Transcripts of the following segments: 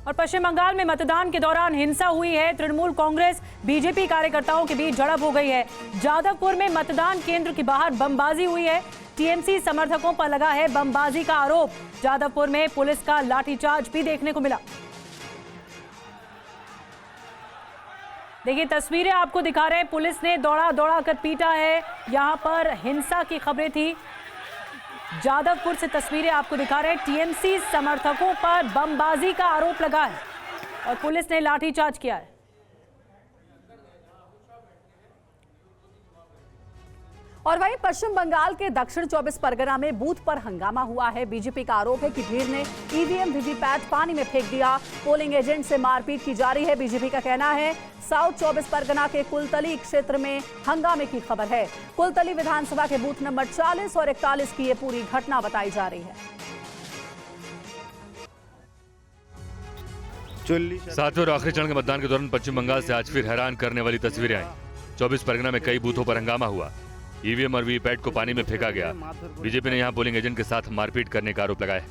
और पश्चिम बंगाल में मतदान के दौरान हिंसा हुई है। तृणमूल कांग्रेस बीजेपी कार्यकर्ताओं के बीच झड़प हो गई है। जादवपुर में मतदान केंद्र के बाहर बमबाजी हुई है। टीएमसी समर्थकों पर लगा है बमबाजी का आरोप। जादवपुर में पुलिस का लाठीचार्ज भी देखने को मिला। देखिए तस्वीरें आपको दिखा रहे हैं, पुलिस ने दौड़ा दौड़ा कर पीटा है। यहां पर हिंसा की खबरें थी। जादवपुर से तस्वीरें आपको दिखा रहे हैं। टीएमसी समर्थकों पर बमबाजी का आरोप लगा है और पुलिस ने लाठीचार्ज किया है। और वहीं पश्चिम बंगाल के दक्षिण 24 परगना में बूथ पर हंगामा हुआ है। बीजेपी का आरोप है कि भीड़ ने ईवीएम वीवीपैट पानी में फेंक दिया। पोलिंग एजेंट से मारपीट की जा रही है। बीजेपी का कहना है साउथ 24 परगना के कुलतली क्षेत्र में हंगामे की खबर है। कुलतली विधानसभा के बूथ नंबर 40 और 41 की ये पूरी घटना बताई जा रही है। सातवें और आखिरी चरण के मतदान के दौरान पश्चिम बंगाल से आज फिर हैरान करने वाली तस्वीरें आई। 24 परगना में कई बूथों पर हंगामा हुआ। ईवीएम और वीवीपैट को पानी में फेंका गया। बीजेपी ने यहां पोलिंग एजेंट के साथ मारपीट करने का आरोप लगाया।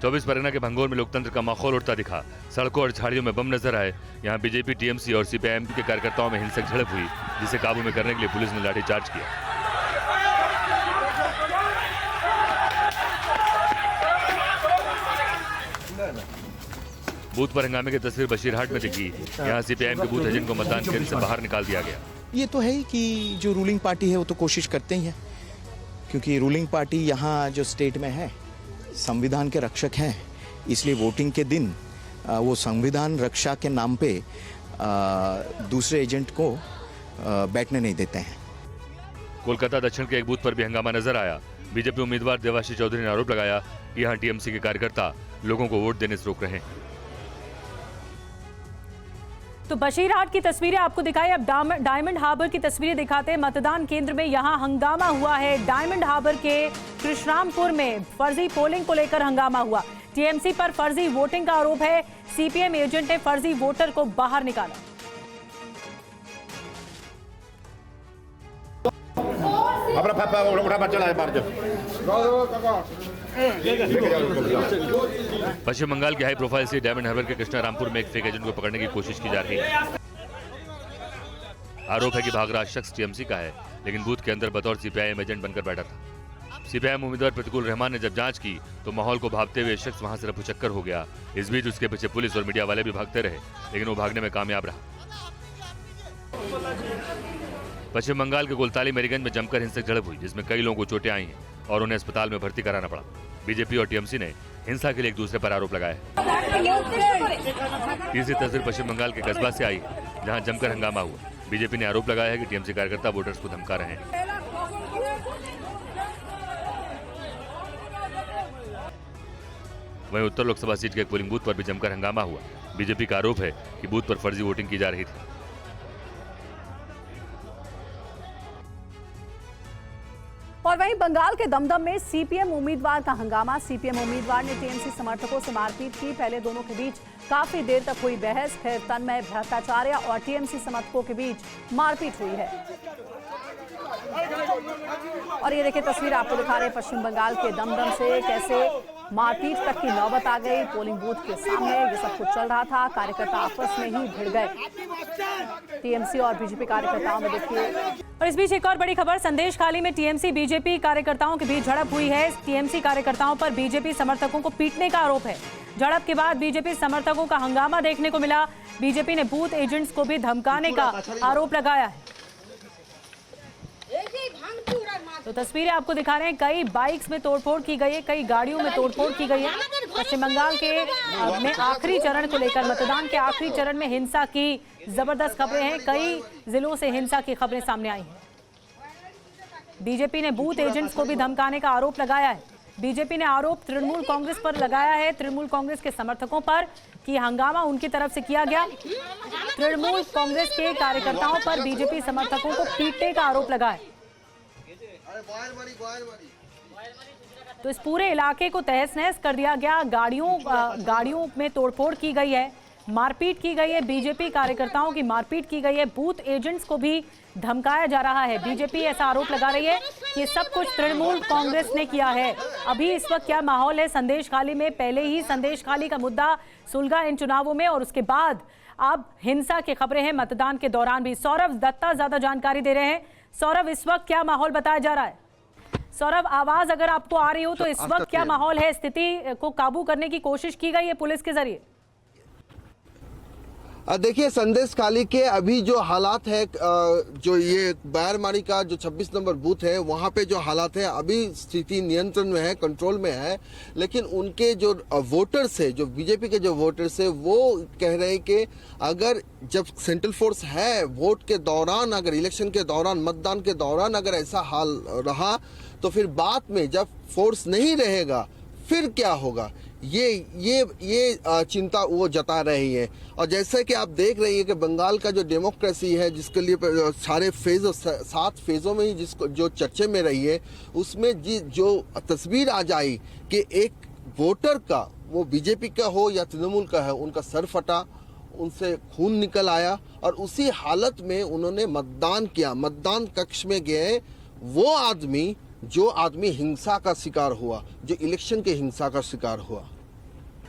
24 परगना के भंगोर में लोकतंत्र का माहौल उठता दिखा। सड़कों और झाड़ियों में बम नजर आए। यहां बीजेपी, टीएमसी और सीपीआईएम के कार्यकर्ताओं में हिंसक झड़प हुई, जिसे काबू में करने के लिए पुलिस ने लाठीचार्ज किया। बूथ पर हंगामे की तस्वीर बशीरहाट में दिखी। यहां सीपीआईएम के बूथ एजेंट को मतदान केंद्र से बाहर निकाल दिया गया। ये तो है ही कि जो रूलिंग पार्टी है वो तो कोशिश करते ही है, क्योंकि रूलिंग पार्टी यहाँ जो स्टेट में है संविधान के रक्षक हैं, इसलिए वोटिंग के दिन वो संविधान रक्षा के नाम पे दूसरे एजेंट को बैठने नहीं देते हैं। कोलकाता दक्षिण के एक बूथ पर भी हंगामा नजर आया। बीजेपी उम्मीदवार देवाशीष चौधरी ने आरोप लगाया कि यहाँ टीएमसी के कार्यकर्ता लोगों को वोट देने से रोक रहे हैं। तो बशीरहाट की तस्वीरें आपको दिखाई। अब डायमंड हार्बर की तस्वीरें दिखाते हैं। मतदान केंद्र में यहां हंगामा हुआ है। डायमंड हार्बर के कृष्णामपुर में फर्जी पोलिंग को लेकर हंगामा हुआ। टीएमसी पर फर्जी वोटिंग का आरोप है। सीपीएम एजेंट ने फर्जी वोटर को बाहर निकाला। पश्चिम बंगाल की हाई प्रोफाइल से डायमंड हार्बर के कृष्णारामपुर में एक फेक एजेंट को पकड़ने की कोशिश की जा रही है। आरोप है कि भाग रहा शख्स टीएमसी का है, लेकिन बूथ के अंदर बतौर सीपीआईएम एजेंट बनकर बैठा था। सीपीआईएम उम्मीदवार प्रतिकूल रहमान ने जब जांच की तो माहौल को भांपते हुए शख्स वहां से रफूचक्कर हो गया। इस बीच उसके पीछे पुलिस और मीडिया वाले भी भागते रहे, लेकिन वो भागने में कामयाब रहा। पश्चिम बंगाल के कोलताली मेरीगंज में जमकर हिंसक झड़प हुई, जिसमें कई लोगों को चोटें आई हैं और उन्हें अस्पताल में भर्ती कराना पड़ा। बीजेपी और टीएमसी ने हिंसा के लिए एक दूसरे पर आरोप लगाया। तीसरी तस्वीर पश्चिम बंगाल के कस्बा से आई, जहां जमकर हंगामा हुआ। बीजेपी ने आरोप लगाया है कि टीएमसी कार्यकर्ता वोटर्स को धमका रहे हैं। वहीं उत्तर लोकसभा सीट के एक पोलिंग बूथ पर भी जमकर हंगामा हुआ। बीजेपी का आरोप है कि बूथ पर फर्जी वोटिंग की जा रही थी। और वहीं बंगाल के दमदम में सीपीएम उम्मीदवार का हंगामा। सीपीएम उम्मीदवार ने टीएमसी समर्थकों से मारपीट की। पहले दोनों के बीच काफी देर तक हुई बहस, फिर तन्मय भट्टाचार्य और टीएमसी समर्थकों के बीच मारपीट हुई है। और ये देखिए तस्वीर आपको दिखा रहे हैं पश्चिम बंगाल के दमदम से, कैसे मारपीट तक की नौबत आ गई। पोलिंग बूथ के सामने ये सब कुछ चल रहा था। कार्यकर्ता आपस में ही भिड़ गए। टीएमसी और बीजेपी कार्यकर्ताओं में देखिए। और इस बीच एक और बड़ी खबर, संदेश खाली में टीएमसी बीजेपी कार्यकर्ताओं के बीच झड़प हुई है। टीएमसी कार्यकर्ताओं पर बीजेपी समर्थकों को पीटने का आरोप है। झड़प के बाद बीजेपी समर्थकों का हंगामा देखने को मिला। बीजेपी ने बूथ एजेंट्स को भी धमकाने का आरोप लगाया है। तो तस्वीरें आपको दिखा रहे हैं, कई बाइक्स में तोड़फोड़ की गई है, कई गाड़ियों में तोड़फोड़ की गई है। पश्चिम बंगाल के में आखिरी चरण को लेकर, मतदान के आखिरी चरण में हिंसा की जबरदस्त खबरें हैं। कई जिलों से हिंसा की खबरें सामने आई हैं। बीजेपी ने बूथ एजेंट्स को भी धमकाने का आरोप लगाया है। बीजेपी ने आरोप तृणमूल कांग्रेस पर लगाया है, तृणमूल कांग्रेस के समर्थकों पर, कि हंगामा उनकी तरफ से किया गया। तृणमूल कांग्रेस के कार्यकर्ताओं पर बीजेपी समर्थकों को पीटने का आरोप लगा है। तो इस पूरे इलाके को तहस नहस कर दिया गया। गाड़ियों में तोड़फोड़ की गई है। मारपीट की गई है, बीजेपी कार्यकर्ताओं की मारपीट की गई है, बूथ एजेंट्स को भी धमकाया जा रहा है। बीजेपी ऐसा आरोप लगा रही है कि ये सब कुछ तृणमूल कांग्रेस ने किया है। अभी इस वक्त क्या माहौल है संदेशखाली में? पहले ही संदेशखाली का मुद्दा सुलझा इन चुनावों में और उसके बाद अब हिंसा की खबरें हैं मतदान के दौरान भी। सौरभ दत्ता ज्यादा जानकारी दे रहे हैं। सौरभ, इस वक्त क्या माहौल बताया जा रहा है? सौरभ, आवाज अगर आपको आ रही हो तो इस वक्त क्या माहौल है? स्थिति को काबू करने की कोशिश की गई है पुलिस के जरिए? देखिए, संदेशखाली के अभी जो हालात है, जो ये बैरमारी का जो 26 नंबर बूथ है वहाँ पे जो हालात है अभी स्थिति नियंत्रण में है, कंट्रोल में है। लेकिन उनके जो वोटर्स है, जो बीजेपी के जो वोटर्स है, वो कह रहे हैं कि अगर जब सेंट्रल फोर्स है वोट के दौरान, अगर इलेक्शन के दौरान, मतदान के दौरान अगर ऐसा हाल रहा तो फिर बाद में जब फोर्स नहीं रहेगा फिर क्या होगा, ये चिंता वो जता रही है। और जैसे कि आप देख रही है कि बंगाल का जो डेमोक्रेसी है, जिसके लिए सारे फेज़, 7 फेज़ों में ही जिसको जो चर्चे में रही है, उसमें जो तस्वीर आ जाए कि एक वोटर का, वो बीजेपी का हो या तृणमूल का है, उनका सर फटा, उनसे खून निकल आया और उसी हालत में उन्होंने मतदान किया। मतदान कक्ष में गए वो आदमी, जो आदमी हिंसा का शिकार हुआ, जो इलेक्शन के हिंसा का शिकार हुआ।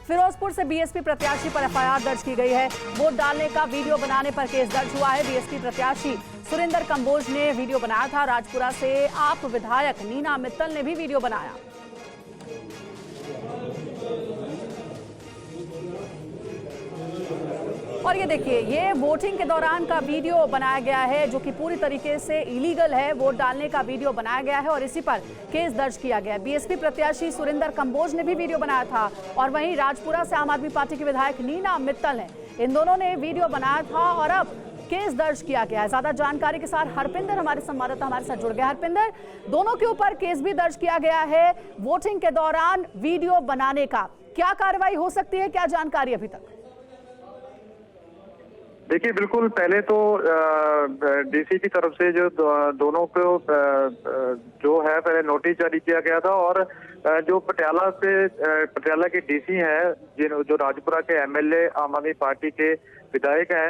फिरोजपुर से बीएसपी प्रत्याशी पर एफआईआर दर्ज की गई है। वोट डालने का वीडियो बनाने पर केस दर्ज हुआ है। बीएसपी प्रत्याशी सुरेंद्र कंबोज ने वीडियो बनाया था। राजपुरा से आप विधायक नीना मित्तल ने भी वीडियो बनाया। और ये देखिए, ये वोटिंग के दौरान का वीडियो बनाया गया है जो कि पूरी तरीके से इलीगल है। वोट डालने का वीडियो बनाया गया है और इसी पर केस दर्ज किया गया है। बीएसपी प्रत्याशी सुरेंद्र कंबोज ने भी वीडियो बनाया था और वहीं राजपुरा से आम आदमी पार्टी के विधायक नीना मित्तल हैं, इन दोनों ने वीडियो बनाया था और अब केस दर्ज किया गया है। ज्यादा जानकारी के साथ हरपिंदर हमारे संवाददाता हमारे साथ जुड़ गया। हरपिंदर, दोनों के ऊपर केस भी दर्ज किया गया है वोटिंग के दौरान वीडियो बनाने का। क्या कार्रवाई हो सकती है, क्या जानकारी अभी तक? देखिए, बिल्कुल पहले तो डीसी की तरफ से जो दोनों को जो है पहले नोटिस जारी किया गया था और जो पटियाला के डीसी हैं, जो राजपुरा के एमएलए आम आदमी पार्टी के विधायक हैं,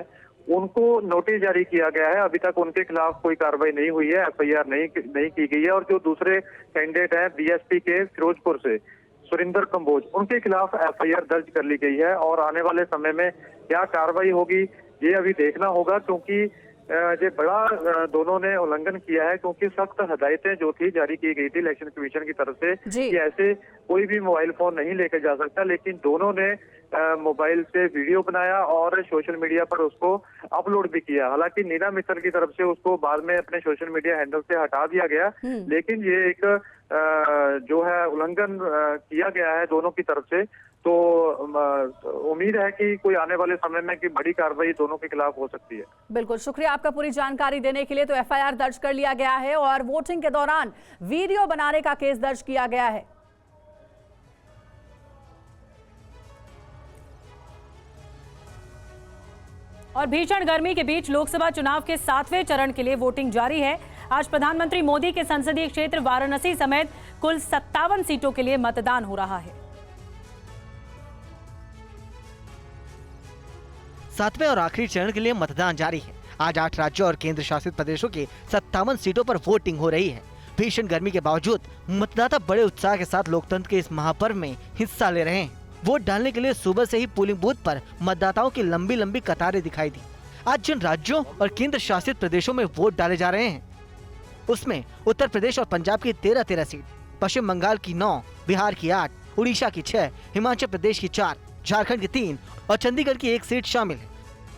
उनको नोटिस जारी किया गया है। अभी तक उनके खिलाफ कोई कार्रवाई नहीं हुई है, एफआईआर नहीं की गई है। और जो दूसरे कैंडिडेट हैं बीएसपी के फिरोजपुर से सुरेंद्र कंबोज, उनके खिलाफ एफआईआर दर्ज कर ली गई है और आने वाले समय में क्या कार्रवाई होगी ये अभी देखना होगा, क्योंकि ये बड़ा दोनों ने उल्लंघन किया है। क्योंकि सख्त हदायतें जो थी जारी की गई थी इलेक्शन कमीशन की तरफ से कि ऐसे कोई भी मोबाइल फोन नहीं लेकर जा सकता, लेकिन दोनों ने मोबाइल से वीडियो बनाया और सोशल मीडिया पर उसको अपलोड भी किया। हालांकि नीना मित्तल की तरफ से उसको बाद में अपने सोशल मीडिया हैंडल से हटा दिया गया, लेकिन ये एक जो है उल्लंघन किया गया है दोनों की तरफ से। तो उम्मीद है कि कोई आने वाले समय में कि बड़ी कार्रवाई दोनों के खिलाफ हो सकती है। बिल्कुल, शुक्रिया आपका पूरी जानकारी देने के लिए। तो एफआईआर दर्ज कर लिया गया है और वोटिंग के दौरान वीडियो बनाने का केस दर्ज किया गया है। और भीषण गर्मी के बीच लोकसभा चुनाव के 7वें चरण के लिए वोटिंग जारी है। आज प्रधानमंत्री मोदी के संसदीय क्षेत्र वाराणसी समेत कुल 57 सीटों के लिए मतदान हो रहा है। 7वें और आखिरी चरण के लिए मतदान जारी है। आज 8 राज्यों और केंद्र शासित प्रदेशों की 57 सीटों पर वोटिंग हो रही है। भीषण गर्मी के बावजूद मतदाता बड़े उत्साह के साथ लोकतंत्र के इस महापर्व में हिस्सा ले रहे हैं। वोट डालने के लिए सुबह से ही पोलिंग बूथ पर मतदाताओं की लंबी लंबी कतारें दिखाई दी। आज जिन राज्यों और केंद्र शासित प्रदेशों में वोट डाले जा रहे हैं उसमें उत्तर प्रदेश और पंजाब की 13 सीट, पश्चिम बंगाल की 9, बिहार की 8, उड़ीसा की 6, हिमाचल प्रदेश की 4, झारखंड की 3 और चंडीगढ़ की 1 सीट शामिल है।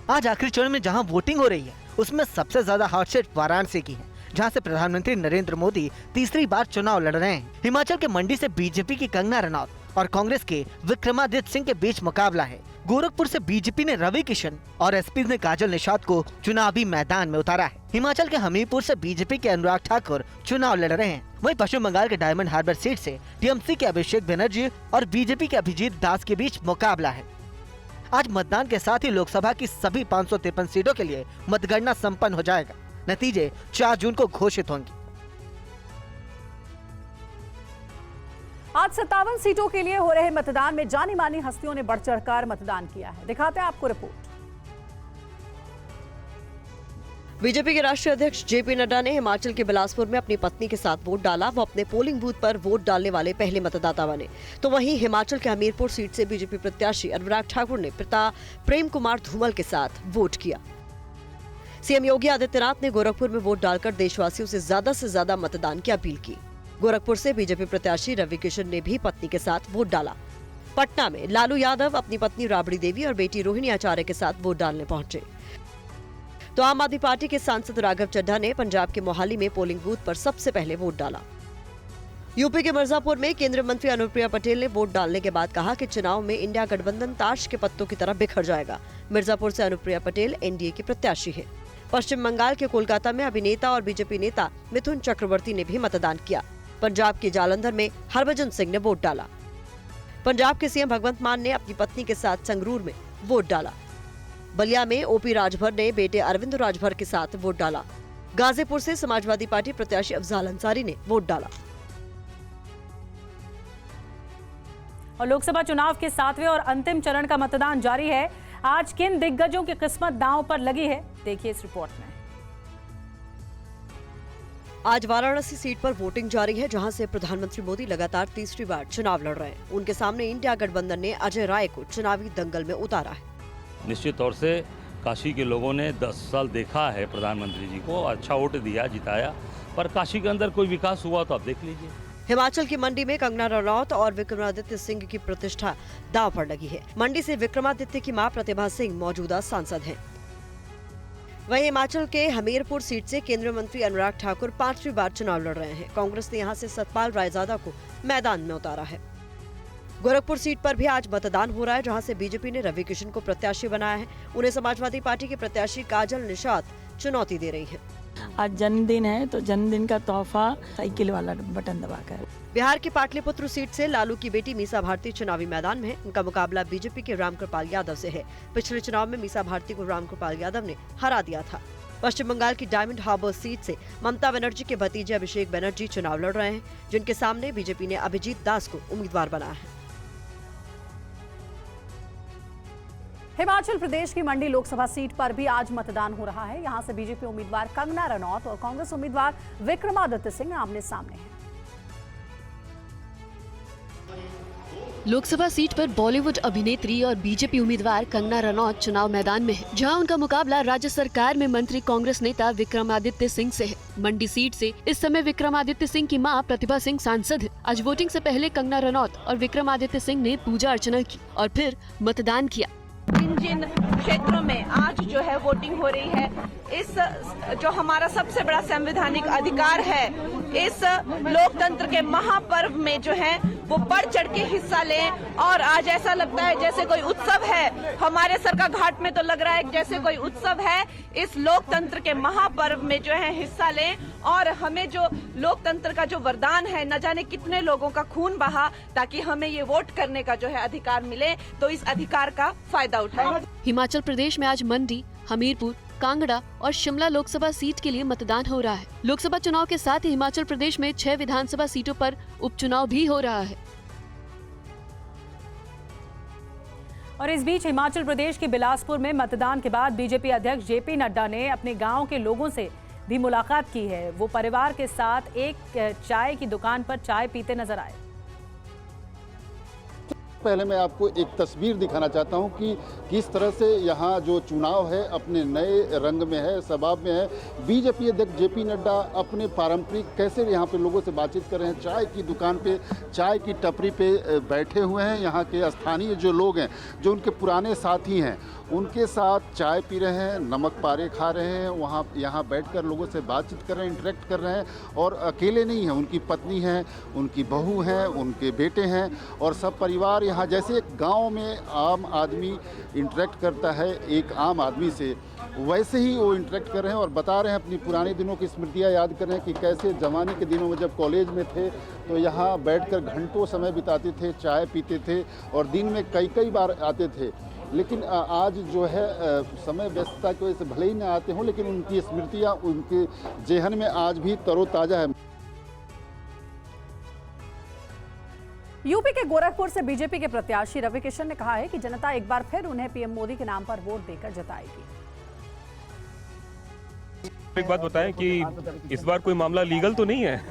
आज आखिरी चरण में जहां वोटिंग हो रही है उसमें सबसे ज्यादा हॉट सीट वाराणसी की है, जहां से प्रधानमंत्री नरेंद्र मोदी तीसरी बार चुनाव लड़ रहे हैं। हिमाचल के मंडी से बीजेपी की कंगना रनौत और कांग्रेस के विक्रमादित्य सिंह के बीच मुकाबला है। गोरखपुर से बीजेपी ने रवि किशन और एसपी ने काजल निषाद को चुनावी मैदान में उतारा है। हिमाचल के हमीरपुर से बीजेपी के अनुराग ठाकुर चुनाव लड़ रहे हैं। वहीं पश्चिम बंगाल के डायमंड हार्बर सीट से टीएमसी के अभिषेक बनर्जी और बीजेपी के अभिजीत दास के बीच मुकाबला है। आज मतदान के साथ ही लोकसभा की सभी 553 सीटों के लिए मतगणना संपन्न हो जाएगा। नतीजे 4 जून को घोषित होंगे। आज 57 सीटों के लिए हो रहे मतदान में जानी मानी हस्तियों ने बढ़ चढ़कर मतदान किया है। दिखाते हैं आपको रिपोर्ट। बीजेपी के राष्ट्रीय अध्यक्ष जेपी नड्डा ने हिमाचल के बिलासपुर में अपनी पत्नी के साथ वोट डाला। वो अपने पोलिंग बूथ पर वोट डालने वाले पहले मतदाता बने। तो वहीं हिमाचल के हमीरपुर सीट से बीजेपी प्रत्याशी अनुराग ठाकुर ने पिता प्रेम कुमार धूमल के साथ वोट किया। सीएम योगी आदित्यनाथ ने गोरखपुर में वोट डालकर देशवासियों से ज्यादा मतदान की अपील की। गोरखपुर से बीजेपी प्रत्याशी रवि किशन ने भी पत्नी के साथ वोट डाला। पटना में लालू यादव अपनी पत्नी राबड़ी देवी और बेटी रोहिणी आचार्य के साथ वोट डालने पहुंचे। तो आम आदमी पार्टी के सांसद राघव चड्ढा ने पंजाब के मोहाली में पोलिंग बूथ पर सबसे पहले वोट डाला। यूपी के मिर्जापुर में केंद्रीय मंत्री अनुप्रिया पटेल ने वोट डालने के बाद कहा कि चुनाव में इंडिया गठबंधन ताश के पत्तों की तरह बिखर जाएगा। मिर्जापुर से अनुप्रिया पटेल एनडीए की प्रत्याशी है। पश्चिम बंगाल के कोलकाता में अभिनेता और बीजेपी नेता मिथुन चक्रवर्ती ने भी मतदान किया। पंजाब के जालंधर में हरभजन सिंह ने वोट डाला। पंजाब के सीएम भगवंत मान ने अपनी पत्नी के साथ संगरूर में वोट डाला। बलिया में ओपी राजभर ने बेटे अरविंद राजभर के साथ वोट डाला। गाजीपुर से समाजवादी पार्टी प्रत्याशी अफजाल अंसारी ने वोट डाला। और लोकसभा चुनाव के 7वें और अंतिम चरण का मतदान जारी है। आज किन दिग्गजों की किस्मत दांव पर लगी है, देखिए इस रिपोर्ट में। आज वाराणसी सीट पर वोटिंग जारी है, जहां से प्रधानमंत्री मोदी लगातार तीसरी बार चुनाव लड़ रहे हैं। उनके सामने इंडिया गठबंधन ने अजय राय को चुनावी दंगल में उतारा है। निश्चित तौर से काशी के लोगों ने 10 साल देखा है प्रधानमंत्री जी को, अच्छा वोट दिया, जिताया, पर काशी के अंदर कोई विकास हुआ तो आप देख लीजिए। हिमाचल की मंडी में कंगना रनौत और विक्रमादित्य सिंह की प्रतिष्ठा दांव पर लगी है। मंडी से विक्रमादित्य की मां प्रतिभा सिंह मौजूदा सांसद हैं। वहीं हिमाचल के हमीरपुर सीट से केंद्रीय मंत्री अनुराग ठाकुर 5वीं बार चुनाव लड़ रहे हैं। कांग्रेस ने यहां से सतपाल रायजादा को मैदान में उतारा है। गोरखपुर सीट पर भी आज मतदान हो रहा है, जहां से बीजेपी ने रवि किशन को प्रत्याशी बनाया है। उन्हें समाजवादी पार्टी के प्रत्याशी काजल निषाद चुनौती दे रही है। आज जन्मदिन है तो जन्मदिन का तोहफा साइकिल वाला बटन दबाकर। बिहार की पाटलिपुत्र सीट से लालू की बेटी मीसा भारती चुनावी मैदान में है। उनका मुकाबला बीजेपी के रामकृपाल यादव से है। पिछले चुनाव में मीसा भारती को रामकृपाल यादव ने हरा दिया था। पश्चिम बंगाल की डायमंड हार्बर सीट से ममता बनर्जी के भतीजे अभिषेक बनर्जी चुनाव लड़ रहे हैं, जिनके सामने बीजेपी ने अभिजीत दास को उम्मीदवार बनाया है। हिमाचल प्रदेश की मंडी लोकसभा सीट पर भी आज मतदान हो रहा है। यहां से बीजेपी उम्मीदवार कंगना रनौत और कांग्रेस उम्मीदवार विक्रमादित्य सिंह आमने सामने हैं। लोकसभा सीट पर बॉलीवुड अभिनेत्री और बीजेपी उम्मीदवार कंगना रनौत चुनाव मैदान में है, जहां उनका मुकाबला राज्य सरकार में मंत्री कांग्रेस नेता विक्रमादित्य सिंह से है। मंडी सीट से इस समय विक्रमादित्य सिंह की मां प्रतिभा सिंह सांसद है। आज वोटिंग से पहले कंगना रनौत और विक्रमादित्य सिंह ने पूजा अर्चना की और फिर मतदान किया। जिन क्षेत्रों में आज जो है वोटिंग हो रही है, इस जो हमारा सबसे बड़ा संवैधानिक अधिकार है, इस लोकतंत्र के महापर्व में जो है वो बढ़ चढ़ के हिस्सा लें। और आज ऐसा लगता है जैसे कोई उत्सव है। हमारे सरका घाट में तो लग रहा है जैसे कोई उत्सव है। इस लोकतंत्र के महापर्व में जो है हिस्सा लें और हमें जो लोकतंत्र का जो वरदान है, न जाने कितने लोगों का खून बहा ताकि हमें ये वोट करने का जो है अधिकार मिले, तो इस अधिकार का फायदा उठाएं। हिमाचल प्रदेश में आज मंडी, हमीरपुर, कांगड़ा और शिमला लोकसभा सीट के लिए मतदान हो रहा है। लोकसभा चुनाव के साथ ही हिमाचल प्रदेश में 6 विधानसभा सीटों पर उपचुनाव भी हो रहा है। और इस बीच हिमाचल प्रदेश के बिलासपुर में मतदान के बाद बीजेपी अध्यक्ष जेपी नड्डा ने अपने गांव के लोगों से भी मुलाकात की है। वो परिवार के साथ एक चाय की दुकान पर चाय पीते नजर आए। पहले मैं आपको एक तस्वीर दिखाना चाहता हूं कि किस तरह से यहाँ जो चुनाव है अपने नए रंग में है, शबाब में है। बीजेपी अध्यक्ष जेपी नड्डा अपने पारंपरिक कैसे यहाँ पे लोगों से बातचीत कर रहे हैं। चाय की दुकान पे, चाय की टपरी पे बैठे हुए हैं। यहाँ के स्थानीय जो लोग हैं, जो उनके पुराने साथी हैं, उनके साथ चाय पी रहे हैं, नमक पारे खा रहे हैं। यहाँ बैठकर लोगों से बातचीत कर रहे हैं, इंटरेक्ट कर रहे हैं। और अकेले नहीं हैं, उनकी पत्नी है, उनकी बहू है, उनके बेटे हैं और सब परिवार यहाँ। जैसे एक गांव में आम आदमी इंटरेक्ट करता है एक आम आदमी से, वैसे ही वो इंटरेक्ट कर रहे हैं और बता रहे हैं अपनी पुराने दिनों की स्मृतियाँ याद कर रहे हैं कि कैसे जवानी के दिनों में जब कॉलेज में थे तो यहाँ बैठकर घंटों समय बिताते थे, चाय पीते थे और दिन में कई बार आते थे। लेकिन आज जो है समय व्यस्तता की वजह से भले ही न आते हों, लेकिन उनकी स्मृतियाँ उनके जेहन में आज भी तरोताज़ा है। यूपी के गोरखपुर से बीजेपी के प्रत्याशी रवि किशन ने कहा है कि जनता एक बार फिर उन्हें पीएम मोदी के नाम पर वोट देकर जिताएगी। एक बात बताएं कि इस बार कोई मामला लीगल तो नहीं है?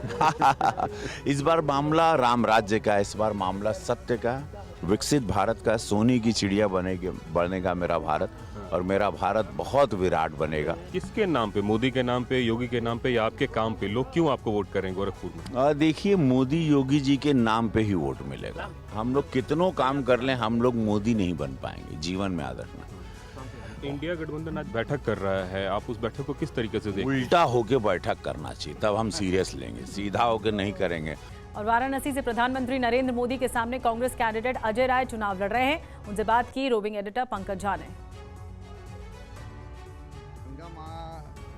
इस बार मामला राम राज्य का है, इस बार मामला सत्य का, विकसित भारत का, सोने की चिड़िया बनेगा मेरा भारत, और मेरा भारत बहुत विराट बनेगा। किसके नाम पे? मोदी के नाम पे, योगी के नाम पे, या आपके काम पे? लोग क्यों आपको वोट करें गोरखपुर में? देखिए, मोदी योगी जी के नाम पे ही वोट मिलेगा। हम लोग कितनों काम कर लें, हम लोग मोदी नहीं बन पाएंगे, जीवन में याद रखना। इंडिया गठबंधन आज बैठक कर रहा है, आप उस बैठक को किस तरीके से देखते हैं? उल्टा होके बैठक करना चाहिए, तब हम सीरियस लेंगे, सीधा होके नहीं करेंगे। और वाराणसी से प्रधानमंत्री नरेंद्र मोदी के सामने कांग्रेस कैंडिडेट अजय राय चुनाव लड़ रहे हैं। उनसे बात की रोविंग एडिटर पंकज झा ने।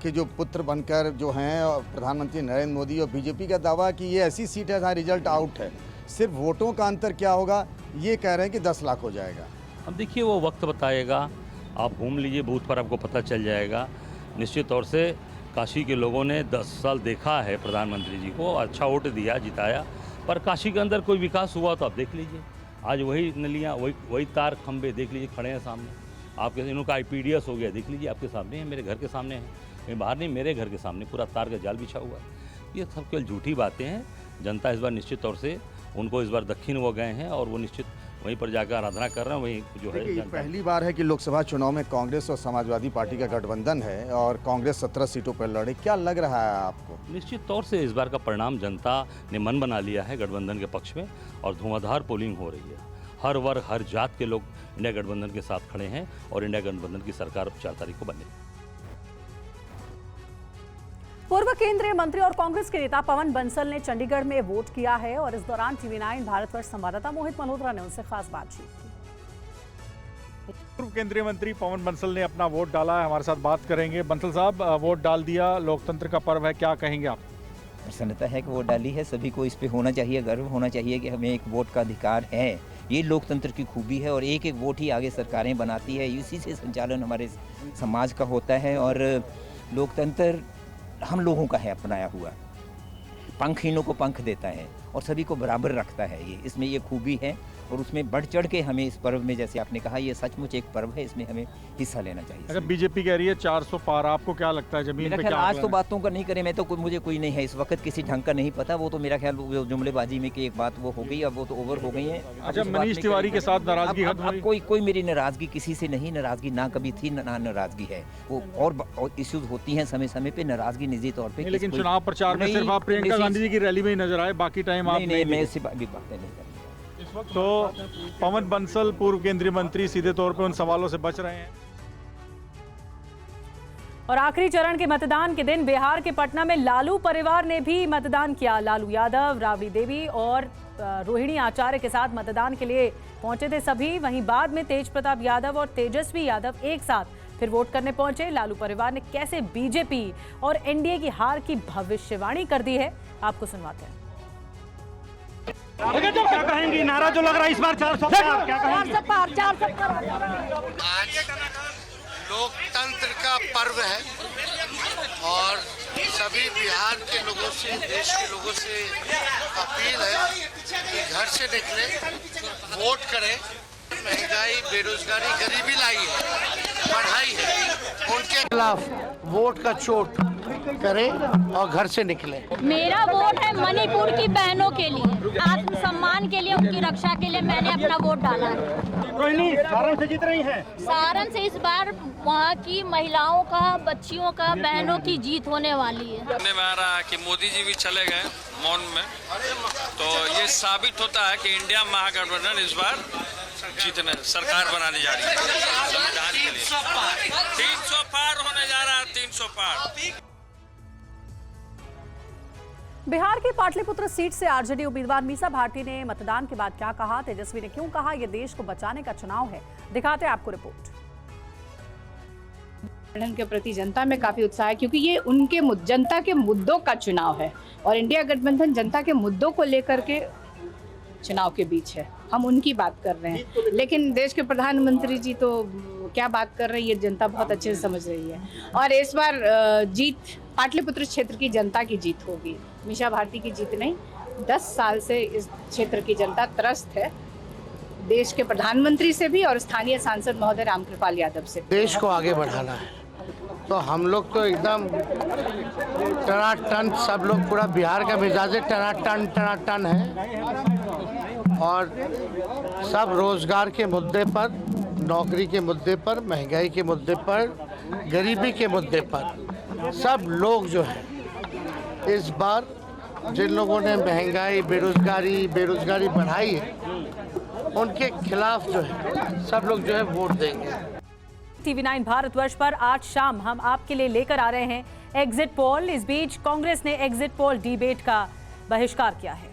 के जो पुत्र बनकर जो हैं प्रधानमंत्री नरेंद्र मोदी, और बीजेपी का दावा कि ये ऐसी सीट है जहाँ रिजल्ट आउट है, सिर्फ वोटों का अंतर क्या होगा ये कह रहे हैं कि 10 लाख हो जाएगा। अब देखिए वो वक्त बताएगा, आप घूम लीजिए बूथ पर, आपको पता चल जाएगा। निश्चित तौर से काशी के लोगों ने 10 साल देखा है प्रधानमंत्री जी को, अच्छा वोट दिया, जिताया, पर काशी के अंदर कोई विकास हुआ तो आप देख लीजिए। आज वही नलियाँ, वही तार खंबे देख लीजिए खड़े हैं सामने आपके। इनका IPDS हो गया, देख लीजिए आपके सामने है, मेरे घर के सामने है, कहीं बाहर नहीं, मेरे घर के सामने पूरा तार का जाल बिछा हुआ है। ये सब केवल झूठी बातें हैं। जनता इस बार निश्चित तौर से उनको इस बार दक्षिण वो गए हैं और वो निश्चित वहीं पर जाकर आराधना कर रहे हैं। वहीं जो है पहली बार है कि लोकसभा चुनाव में कांग्रेस और समाजवादी पार्टी का गठबंधन है और कांग्रेस 17 सीटों पर लड़े। क्या लग रहा है आपको? निश्चित तौर से इस बार का परिणाम जनता ने मन बना लिया है गठबंधन के पक्ष में, और धुआंधार पोलिंग हो रही है। हर वर्ग, हर जात के लोग इंडिया गठबंधन के साथ खड़े हैं और इंडिया गठबंधन की सरकार 4 तारीख को बनेगी। पूर्व केंद्रीय मंत्री और कांग्रेस के नेता पवन बंसल ने चंडीगढ़ में वोट किया है और इस दौरान TV9 भारतवर्ष संवाददाता मोहित मल्होत्रा ने उनसे खास बातचीत की। पूर्व केंद्रीय मंत्री पवन बंसल ने अपना वोट डाला है, हमारे साथ बात करेंगे। बंसल साहब, वोट डाल दिया, लोकतंत्र का पर्व है, क्या कहेंगे आप? प्रसन्नता है कि वोट डाली है, सभी को इस पे होना चाहिए, गर्व होना चाहिए कि हमें एक वोट का अधिकार है। ये लोकतंत्र की खूबी है और एक एक वोट ही आगे सरकारें बनाती है, इसी से संचालन हमारे समाज का होता है। और लोकतंत्र हम लोगों का है अपनाया हुआ, पंखहीनों को पंख देता है और सभी को बराबर रखता है। ये इसमें ये खूबी है और उसमें बढ़ चढ़ के हमें इस पर्व में, जैसे आपने कहा, ये सचमुच एक पर्व है, इसमें हमें हिस्सा लेना चाहिए। अगर बीजेपी कह रही है 400 पार, आपको क्या लगता है जमीन पे क्या? आज तो बातों का नहीं करें, मैं तो मुझे कोई नहीं है इस वक्त किसी ढंग का नहीं पता। वो तो मेरा ख्याल जुमलेबाजी में कि एक बात वो हो गई, अब वो तो ओवर हो गई है। अच्छा, मनीष तिवारी के साथ नाराजगी अब कोई मेरी नाराजगी किसी से नहीं, नाराजगी ना कभी थी ना नाराजगी है। वो और इश्यूज होती हैं समय समय पे, नाराजगी निजी तौर पे। लेकिन चुनाव प्रचार में सिर्फ आप प्रियंका गांधी जी की रैली में ही नजर आए, बाकी टाइम आप नहीं, मैं इससे बातें नहीं करूँगा। तो पवन बंसल पूर्व केंद्रीय मंत्री सीधे तौर पे उन सवालों से बच रहे हैं। और आखिरी चरण के मतदान के दिन बिहार के पटना में लालू परिवार ने भी मतदान किया। लालू यादव, राबड़ी देवी और रोहिणी आचार्य के साथ मतदान के लिए पहुंचे थे सभी। वहीं बाद में तेज प्रताप यादव और तेजस्वी यादव एक साथ फिर वोट करने पहुंचे। लालू परिवार ने कैसे बीजेपी और एनडीए की हार की भविष्यवाणी कर दी है, आपको सुनवाते हैं। क्या कहेंगी? नारा जो लग रहा है इस बार 400 पार, क्या कहेंगी? 400 पार। आज लोकतंत्र का पर्व है और सभी बिहार के लोगों से, देश के लोगों से अपील है कि घर से निकले, वोट करें। महंगाई, बेरोजगारी, गरीबी लाई है, पढ़ाई है, उनके खिलाफ वोट का चोट करें और घर से निकले। मेरा वोट है मणिपुर की बहनों के लिए, आत्मसम्मान के लिए, उनकी रक्षा के लिए मैंने अपना वोट डाला है। रोहिणी सारण से जीत रही हैं। सारण से इस बार वहाँ की महिलाओं का, बच्चियों का, बहनों की जीत होने वाली है। सुनने में आ रहा है कि मोदी जी भी चले गए मौन में, तो ये साबित होता है कि इंडिया महागठबंधन इस बार जीतने, सरकार बनाने जा रही है संविधान के लिए। 300 पार होने जा रहा है, 300 पार। बिहार की पाटलिपुत्र सीट से आरजेडी उम्मीदवार मीसा भारती ने मतदान के बाद क्या कहा, तेजस्वी ने क्यों कहा ये देश को बचाने का चुनाव है, दिखाते हैं आपको रिपोर्ट। गठबंधन के प्रति जनता में काफी उत्साह है क्योंकि ये उनके जनता के मुद्दों का चुनाव है और इंडिया गठबंधन जनता के मुद्दों को लेकर के चुनाव के बीच है। हम उनकी बात कर रहे हैं, लेकिन देश के प्रधानमंत्री जी तो क्या बात कर रहे हैं ये जनता बहुत अच्छे से समझ रही है। और इस बार जीत पाटलिपुत्र क्षेत्र की जनता की जीत होगी, मीसा भारती की जीत नहीं। 10 साल से इस क्षेत्र की जनता त्रस्त है, देश के प्रधानमंत्री से भी और स्थानीय सांसद महोदय रामकृपाल यादव से। देश को आगे बढ़ाना है तो हम लोग तो एकदम टनाटन, सब लोग पूरा बिहार का मिजाज टनाटन है और सब रोजगार के मुद्दे पर, नौकरी के मुद्दे पर, महंगाई के मुद्दे पर, गरीबी के मुद्दे पर सब लोग जो है इस बार जिन लोगों ने महंगाई, बेरोजगारी बढ़ाई है उनके खिलाफ जो है सब लोग जो है वोट देंगे। TV9 भारतवर्ष पर आज शाम हम आपके लिए लेकर आ रहे हैं एग्जिट पोल। इस बीच कांग्रेस ने एग्जिट पोल डिबेट का बहिष्कार किया है।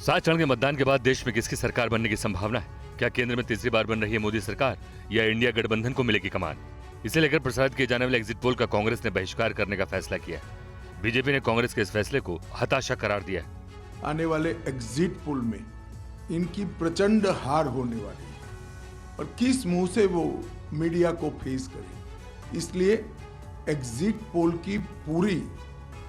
7 चरण के मतदान के बाद देश में किसकी सरकार बनने की संभावना है? क्या केंद्र में तीसरी बार बन रही है मोदी सरकार या इंडिया गठबंधन को मिलेगी कमान? इसे लेकर प्रसारित किए जाने वाले एग्जिट पोल का कांग्रेस ने बहिष्कार करने का फैसला किया है। बीजेपी ने कांग्रेस के इस फैसले को हताशा करार दिया है। आने वाले एग्जिट पोल में इनकी प्रचंड हार होने वाली है और किस मुंह से वो मीडिया को फेस करें, इसलिए एग्जिट पोल की पूरी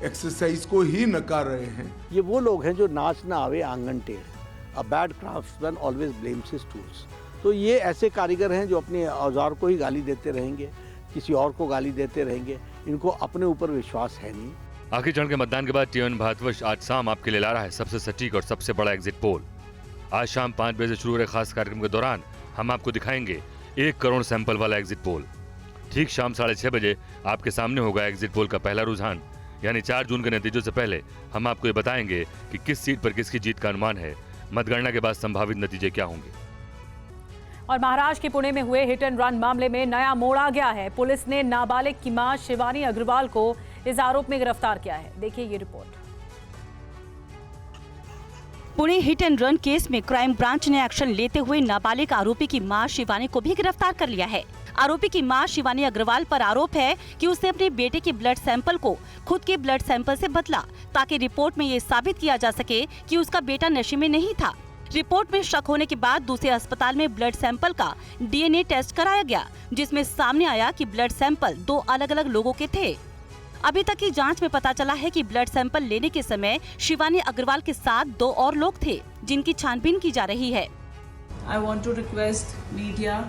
एक्सरसाइज को ही नकार रहे हैं। ये वो लोग हैं जो नाच ना आवे आंगन टेढ़, a bad craftsman always blames his tools. तो ये ऐसे कारीगर हैं जो अपने औजार को ही गाली देते रहेंगे, किसी और को गाली देते रहेंगे, इनको अपने ऊपर विश्वास है नहीं। आखिरी चरण के मतदान के बाद TV9 भारतवर्ष आज शाम आपके लिए ला रहा है सबसे सटीक और सबसे बड़ा एग्जिट पोल। आज शाम 5 बजे से शुरू हो रहे खास कार्यक्रम के दौरान हम आपको दिखाएंगे 1 करोड़ सैंपल वाला एग्जिट पोल। ठीक शाम 6:30 बजे आपके सामने होगा एग्जिट पोल का पहला रुझान, यानी 4 जून के नतीजों से पहले हम आपको ये बताएंगे कि किस सीट पर किसकी जीत का अनुमान है। मतगणना के बाद संभावित नतीजे क्या होंगे। और महाराष्ट्र के पुणे में हुए हिट एंड रन मामले में नया मोड़ आ गया है। पुलिस ने नाबालिग की मां शिवानी अग्रवाल को इस आरोप में गिरफ्तार किया है। देखिए ये report. Pune hit and run case में क्राइम ब्रांच ने एक्शन लेते हुए नाबालिग आरोपी की मां शिवानी को भी गिरफ्तार कर लिया है। आरोपी की मां शिवानी अग्रवाल पर आरोप है कि उसने अपने बेटे के ब्लड सैंपल को खुद के ब्लड सैंपल से बदला ताकि रिपोर्ट में ये साबित किया जा सके कि उसका बेटा नशे में नहीं था। रिपोर्ट में शक होने के बाद दूसरे अस्पताल में ब्लड सैंपल का DNA टेस्ट कराया गया, जिसमें सामने आया कि ब्लड सैंपल 2 अलग-अलग लोगों के थे। अभी तक की जांच में पता चला है कि ब्लड सैंपल लेने के समय शिवानी अग्रवाल के साथ 2 और लोग थे, जिनकी छानबीन की जा रही है। I want to request media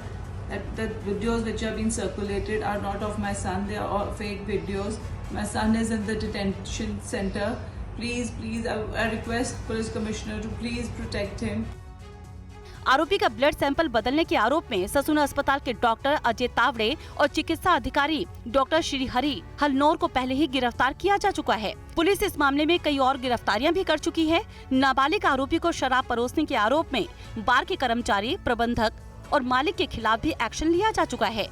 that videos which have been circulated are not of my son. They are all fake videos. My son is in the detention center. Please, I request police commissioner to please protect him. आरोपी का blood sample बदलने के आरोप में ससुना अस्पताल के doctor Ajay Tawde और चिकित्सा अधिकारी डॉक्टर श्रीहरि हलनोर को पहले ही गिरफ्तार किया जा चुका है। पुलिस इस मामले में कई और गिरफ्तारियां भी कर चुकी है। नाबालिग आरोपी को शराब परोसने के आरोप में बार के कर्मचारी, प्रबंधक और मालिक के खिलाफ भी एक्शन लिया जा चुका है।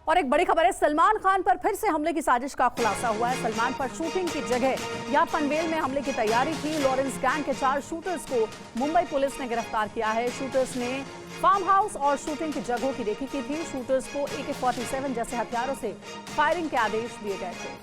और एक बड़ी खबर है, सलमान खान पर फिर से हमले की साजिश का खुलासा हुआ है। सलमान पर शूटिंग की जगह या पनवेल में हमले की तैयारी थी। लॉरेंस गैंग के 4 शूटर्स को मुंबई पुलिस ने गिरफ्तार किया है। शूटर्स ने फार्म हाउस और शूटिंग की जगहों की रेकी की थी। शूटर्स को AK-47 जैसे हथियारों से फायरिंग के आदेश दिए गए थे।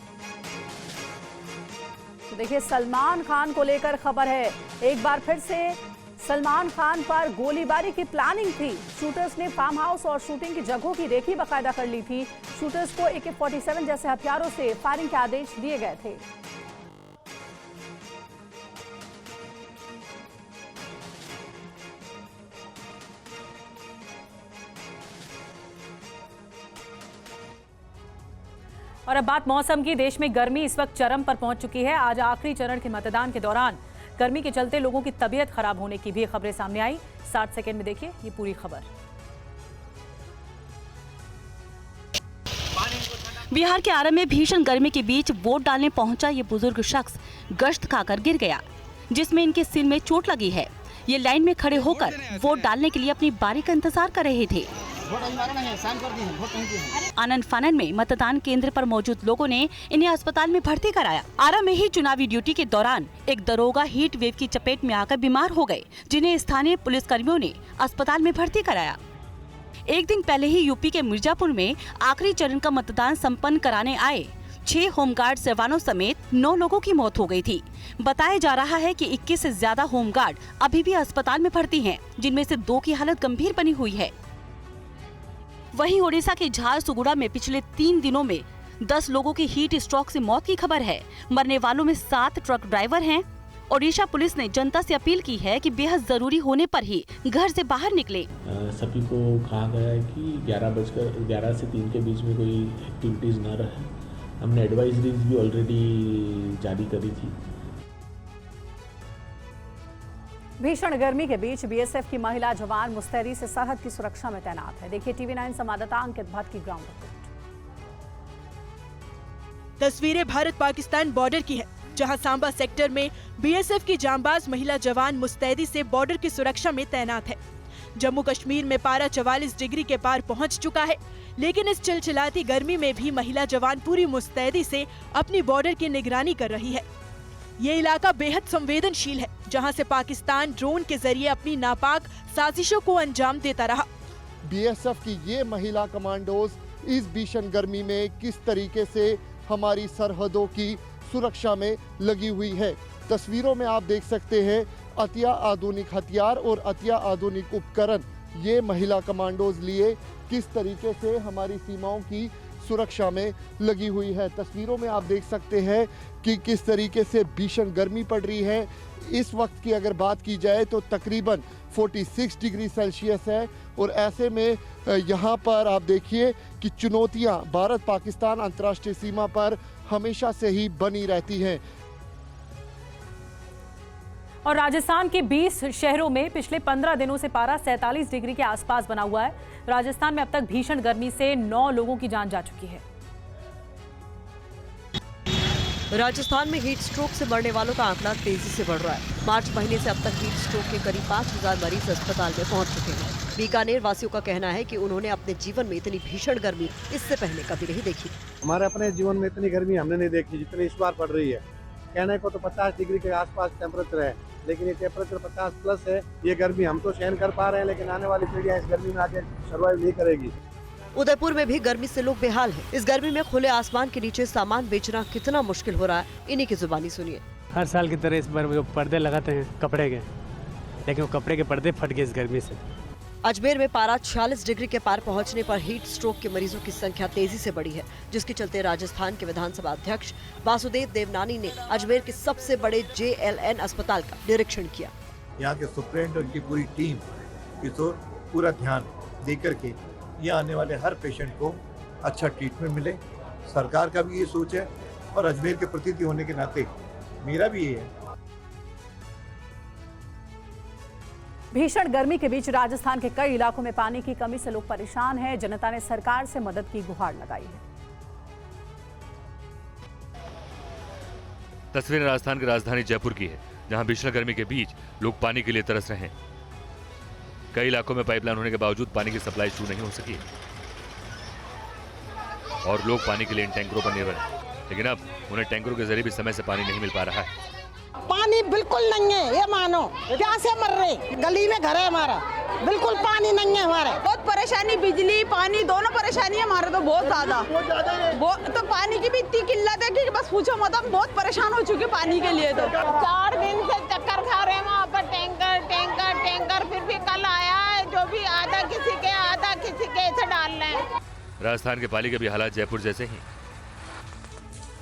तो देखिए, सलमान खान को लेकर खबर है। एक बार फिर से सलमान खान पर गोलीबारी की प्लानिंग थी। शूटर्स ने फार्म हाउस और शूटिंग की जगहों की रेकी बाकायदा कर ली थी। शूटर्स को AK-47 जैसे हथियारों से फायरिंग के आदेश दिए गए थे। और अब बात मौसम की। देश में गर्मी इस वक्त चरम पर पहुंच चुकी है। आज आखिरी चरण के मतदान के दौरान गर्मी के चलते लोगों की तबीयत खराब होने की भी खबरें सामने आई। 60 सेकंड में देखिए ये पूरी खबर। बिहार के आरा में भीषण गर्मी के बीच वोट डालने पहुंचा ये बुजुर्ग शख्स गश्त खाकर गिर गया, जिसमें इनके सिर में चोट लगी है। ये लाइन में खड़े होकर वोट डालने के लिए अपनी बारी का इंतजार कर रहे थे। आनंद फानन में मतदान केंद्र पर मौजूद लोगों ने इन्हें अस्पताल में भर्ती कराया। आरा में ही चुनावी ड्यूटी के दौरान एक दरोगा हीट वेव की चपेट में आकर बीमार हो गए, जिन्हें स्थानीय पुलिस कर्मियों ने अस्पताल में भर्ती कराया। एक दिन पहले ही यूपी के मिर्जापुर में आखिरी चरण का मतदान संपन्न कराने आए 6 होमगार्ड जवानों समेत 9 लोगों की मौत हो गई थी। बताया जा रहा है कि 21 से ज्यादा होमगार्ड अभी भी अस्पताल में भर्ती हैं, जिनमें से 2 की हालत गंभीर बनी हुई है। वहीं ओडिशा के झारसुगुड़ा में पिछले 3 दिनों में 10 लोगों की हीट स्ट्रोक से मौत की खबर है। मरने वालों में 7 ट्रक ड्राइवर हैं। ओडिशा पुलिस ने जनता से अपील की है कि बेहद जरूरी होने पर ही घर से बाहर निकले। सभी को कहा गया है कि 11 से 3 के बीच में कोई एक्टिविटीज न रहे। हमने एडवाइजरीज भी ऑलरेडी जारी करी थी। भीषण गर्मी के बीच बीएसएफ की महिला जवान मुस्तैदी से सरहद की सुरक्षा में तैनात है। देखिए टीवी9 संवाददाता अंकित भट्ट की ग्राउंड रिपोर्ट। तस्वीरें भारत पाकिस्तान बॉर्डर की है, जहां सांबा सेक्टर में बीएसएफ की जांबाज महिला जवान मुस्तैदी से बॉर्डर की सुरक्षा में तैनात है। जम्मू कश्मीर में पारा 44 डिग्री के पार पहुंच चुका है, लेकिन इस चिलचिलाती गर्मी में भी महिला जवान पूरी मुस्तैदी से अपनी बॉर्डर की निगरानी कर रही है। ये इलाका बेहद संवेदनशील है, जहां से पाकिस्तान ड्रोन के जरिए अपनी नापाक साजिशों को अंजाम देता रहा। बीएसएफ की ये महिला कमांडोज इस भीषण गर्मी में किस तरीके से हमारी सरहदों की सुरक्षा में लगी हुई है। तस्वीरों में आप देख सकते हैं अतिया आधुनिक हथियार और अतिया आधुनिक उपकरण ये महिला कमांडोज लिए किस तरीके से हमारी सीमाओं की सुरक्षा में लगी हुई है। तस्वीरों में आप देख सकते हैं कि किस तरीके से भीषण गर्मी पड़ रही है। इस वक्त की अगर बात की जाए तो तकरीबन 46 डिग्री सेल्सियस है और ऐसे में यहाँ पर आप देखिए कि चुनौतियाँ भारत पाकिस्तान अंतर्राष्ट्रीय सीमा पर हमेशा से ही बनी रहती हैं। और राजस्थान के 20 शहरों में पिछले 15 दिनों से पारा 47 डिग्री के आसपास बना हुआ है। राजस्थान में अब तक भीषण गर्मी से 9 लोगों की जान जा चुकी है। राजस्थान में हीट स्ट्रोक से मरने वालों का आंकड़ा तेजी से बढ़ रहा है। मार्च महीने से अब तक हीट स्ट्रोक के करीब 5000 मरीज अस्पताल में पहुंच चुके हैं। बीकानेर वासियों का कहना है कि उन्होंने अपने जीवन में इतनी भीषण गर्मी इससे पहले कभी नहीं देखी। हमारे अपने जीवन में इतनी गर्मी हमने नहीं देखी जितनी इस बार पड़ रही है। कहने को तो 50 डिग्री के आसपास टेम्परेचर है, लेकिन ये टेम्परेचर 50 प्लस है। ये गर्मी हम तो सहन कर पा रहे हैं, लेकिन आने वाली पीढ़ियां इस गर्मी में आगे सर्वाइव नहीं करेगी। उदयपुर में भी गर्मी से लोग बेहाल हैं। इस गर्मी में खुले आसमान के नीचे सामान बेचना कितना मुश्किल हो रहा है, इन्हीं की जुबानी सुनिए। हर साल की तरह इस बार जो पर्दे लगाते हैं कपड़े के, लेकिन वो कपड़े के पर्दे फट गए इस गर्मी से। अजमेर में पारा 46 डिग्री के पार पहुंचने पर हीट स्ट्रोक के मरीजों की संख्या तेजी से बढ़ी है, जिसके चलते राजस्थान के विधानसभा अध्यक्ष वासुदेव देवनानी ने अजमेर के सबसे बड़े JLN अस्पताल का निरीक्षण किया। यहाँ के सुप्रेंट और उनकी पूरी टीम इस ओर पूरा ध्यान देकर के यहाँ आने वाले हर पेशेंट को अच्छा ट्रीटमेंट मिले। सरकार का भी ये सोच है और अजमेर के प्रतिनिधि होने के नाते मेरा भी ये है। भीषण गर्मी के बीच राजस्थान के कई इलाकों में पानी की कमी से लोग परेशान हैं। जनता ने सरकार से मदद की गुहार लगाई है। तस्वीरें राजस्थान की राजधानी जयपुर की है, जहां भीषण गर्मी के बीच लोग पानी के लिए तरस रहे हैं। कई इलाकों में पाइपलाइन होने के बावजूद पानी की सप्लाई शुरू नहीं हो सकी और लोग पानी के लिए इन टैंकरों पर निर्भर हैं, लेकिन अब उन्हें टैंकरों के जरिए भी समय से पानी नहीं मिल पा रहा है। पानी बिल्कुल नहीं है, ये मानो प्यासे मर रहे। गली में घर है हमारा, बिल्कुल पानी नहीं है हमारा। बहुत परेशानी, बिजली पानी दोनों परेशानी है हमारे तो बहुत ज्यादा। तो पानी की भी इतनी किल्लत है कि बस पूछो मत, हम बहुत परेशान हो चुके पानी के लिए। तो 4 दिन से चक्कर खा रहे हैं वहाँ पर, टैंकर टैंकर टैंकर। फिर भी कल आया है, जो भी आधा किसी के ऐसे डाल रहे हैं। राजस्थान के पाली के भी हालात जयपुर जैसे ही।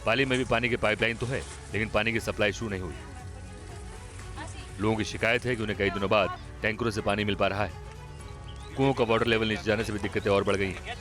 पाली में भी पानी की पाइपलाइन तो है, लेकिन पानी की सप्लाई शुरू नहीं हुई। लोगों की शिकायत है कि उन्हें कई दिनों बाद टैंकरों से पानी मिल पा रहा है। कुओं का वाटर लेवल नीचे जाने से भी दिक्कतें और बढ़ गई हैं।